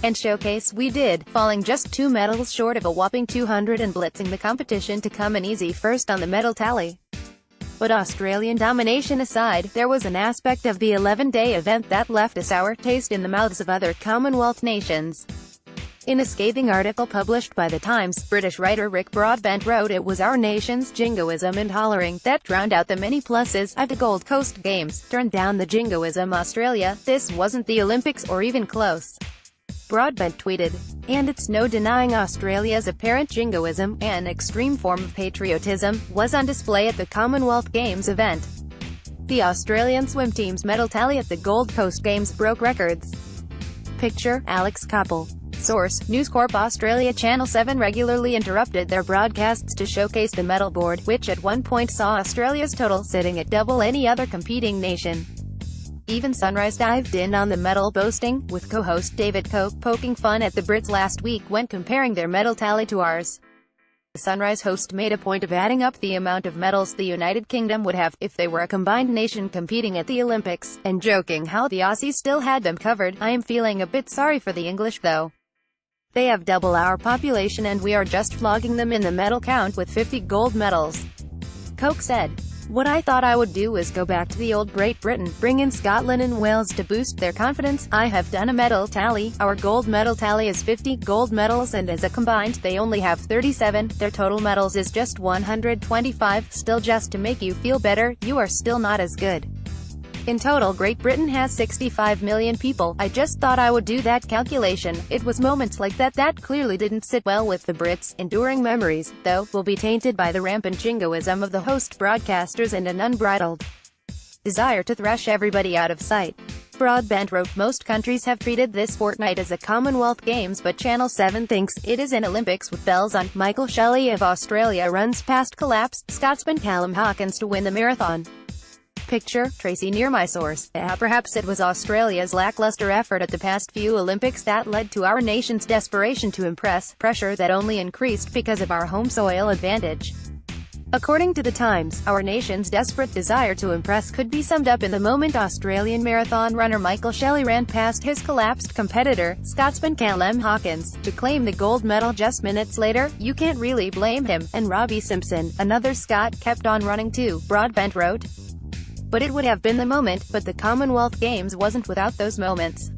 And showcase we did, falling just 2 medals short of a whopping 200 and blitzing the competition to come an easy first on the medal tally. But Australian domination aside, there was an aspect of the 11-day event that left a sour taste in the mouths of other Commonwealth nations. In a scathing article published by The Times, British writer Rick Broadbent wrote it was our nation's jingoism and hollering that drowned out the many pluses of the Gold Coast Games. Turn down the jingoism, Australia, this wasn't the Olympics or even close. Broadbent tweeted. And it's no denying Australia's apparent jingoism, an extreme form of patriotism, was on display at the Commonwealth Games event. The Australian swim team's medal tally at the Gold Coast Games broke records. Picture, Alex Koppel. Source, News Corp. Australia. Channel 7 regularly interrupted their broadcasts to showcase the medal board, which at one point saw Australia's total sitting at double any other competing nation. Even Sunrise dived in on the medal boasting, with co-host David Cope poking fun at the Brits last week when comparing their medal tally to ours. The Sunrise host made a point of adding up the amount of medals the United Kingdom would have if they were a combined nation competing at the Olympics, and joking how the Aussies still had them covered. I am feeling a bit sorry for the English though. They have double our population and we are just flogging them in the medal count with 50 gold medals. Coke said. What I thought I would do is go back to the old Great Britain, bring in Scotland and Wales to boost their confidence. I have done a medal tally. Our gold medal tally is 50 gold medals and as a combined, they only have 37. Their total medals is just 125. Still, just to make you feel better, you are still not as good. In total, Great Britain has 65 million people. I just thought I would do that calculation. It was moments like that that clearly didn't sit well with the Brits. Enduring memories, though, will be tainted by the rampant jingoism of the host broadcasters and an unbridled desire to thresh everybody out of sight. Broadbent wrote, most countries have treated this fortnight as a Commonwealth Games, but Channel 7 thinks it is an Olympics with bells on. Michael Shelley of Australia runs past collapsed Scotsman Callum Hawkins to win the marathon. Picture, Tracy near my source. Perhaps it was Australia's lackluster effort at the past few Olympics that led to our nation's desperation to impress, pressure that only increased because of our home soil advantage. According to The Times, our nation's desperate desire to impress could be summed up in the moment Australian marathon runner Michael Shelley ran past his collapsed competitor, Scotsman Callum Hawkins, to claim the gold medal just minutes later. You can't really blame him. And Robbie Simpson, another Scot, kept on running too, Broadbent wrote. But it would have been the moment, but the Commonwealth Games wasn't without those moments.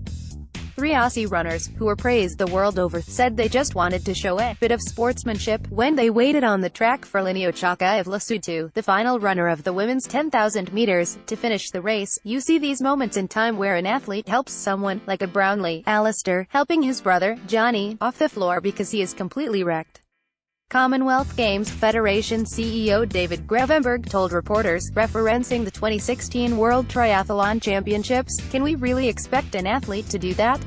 3 Aussie runners, who were praised the world over, said they just wanted to show a bit of sportsmanship when they waited on the track for Lineo Chaka of Lesotho, the final runner of the women's 10,000 meters, to finish the race. You see these moments in time where an athlete helps someone, like a Brownlee, Alistair, helping his brother, Johnny, off the floor because he is completely wrecked. Commonwealth Games Federation CEO David Gravenberg told reporters, referencing the 2016 World Triathlon Championships, can we really expect an athlete to do that?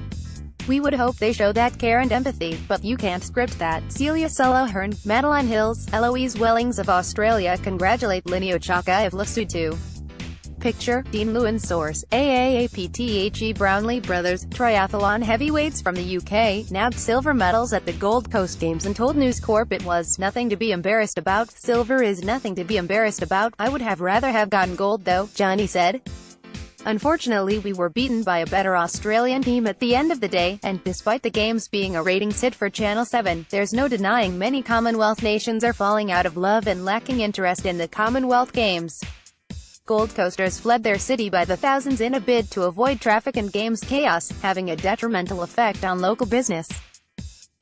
We would hope they show that care and empathy, but you can't script that. Celia Sullivan, Madeline Hills, Eloise Wellings of Australia congratulate Lineo Chaka of Lesotho. Picture, Dean Lewin. Source, AAAPTHE Brownlee Brothers, triathlon heavyweights from the UK, nabbed silver medals at the Gold Coast Games and told News Corp it was nothing to be embarrassed about. Silver is nothing to be embarrassed about. I would have rather have gotten gold though, Johnny said. Unfortunately, we were beaten by a better Australian team at the end of the day, and despite the Games being a ratings hit for Channel 7, there's no denying many Commonwealth nations are falling out of love and lacking interest in the Commonwealth Games. Gold Coasters fled their city by the thousands in a bid to avoid traffic and Games chaos, having a detrimental effect on local business.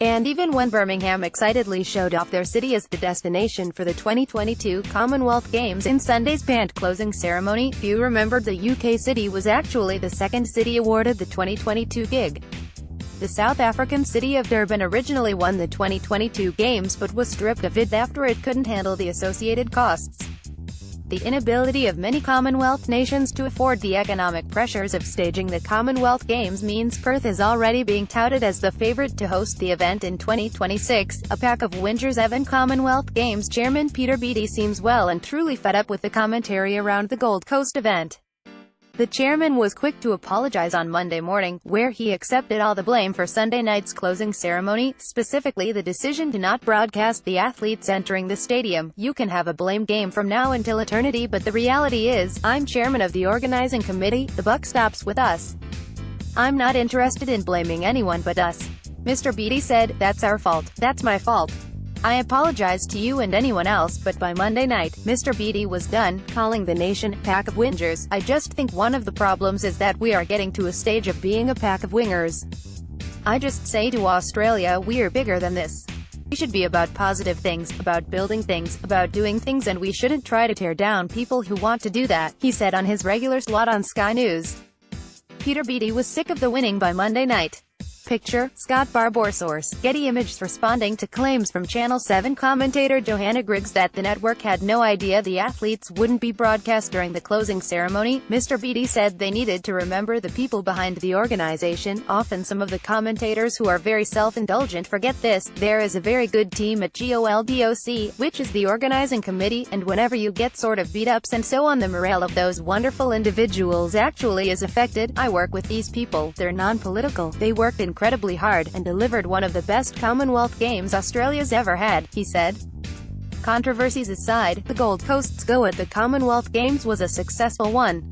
And even when Birmingham excitedly showed off their city as the destination for the 2022 Commonwealth Games in Sunday's band closing ceremony, few remembered the UK city was actually the second city awarded the 2022 gig. The South African city of Durban originally won the 2022 Games but was stripped of it after it couldn't handle the associated costs. The inability of many Commonwealth nations to afford the economic pressures of staging the Commonwealth Games means Perth is already being touted as the favourite to host the event in 2026. A pack of whingers. Evan Commonwealth Games chairman Peter Beattie seems well and truly fed up with the commentary around the Gold Coast event. The chairman was quick to apologize on Monday morning, where he accepted all the blame for Sunday night's closing ceremony, specifically the decision to not broadcast the athletes entering the stadium. You can have a blame game from now until eternity, but the reality is, I'm chairman of the organizing committee, the buck stops with us. "I'm not interested in blaming anyone but us." Mr. Beattie said, "That's our fault. That's my fault. I apologize to you and anyone else," but by Monday night, Mr. Beattie was done, calling the nation a pack of whingers. "I just think one of the problems is that we are getting to a stage of being a pack of wingers. I just say to Australia, we're bigger than this. We should be about positive things, about building things, about doing things, and we shouldn't try to tear down people who want to do that," he said on his regular slot on Sky News. Peter Beattie was sick of the winning by Monday night. Picture, Scott Barbour. Source, Getty Images. Responding to claims from Channel 7 commentator Johanna Griggs that the network had no idea the athletes wouldn't be broadcast during the closing ceremony, Mr. Beattie said they needed to remember the people behind the organization. "Often some of the commentators who are very self-indulgent forget this. There is a very good team at GOLDOC, which is the organizing committee, and whenever you get sort of beat-ups and so on, the morale of those wonderful individuals actually is affected. I work with these people. They're non-political. They worked incredibly hard, and delivered one of the best Commonwealth Games Australia's ever had," he said. Controversies aside, the Gold Coast's go at the Commonwealth Games was a successful one.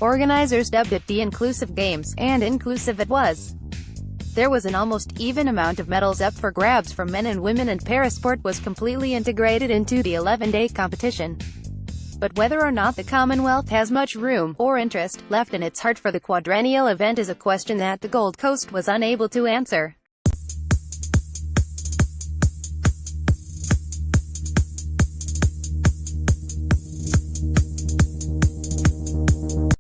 Organizers dubbed it the Inclusive Games, and inclusive it was. There was an almost even amount of medals up for grabs from men and women, and parasport was completely integrated into the 11-day competition. But whether or not the Commonwealth has much room, or interest, left in its heart for the quadrennial event is a question that the Gold Coast was unable to answer.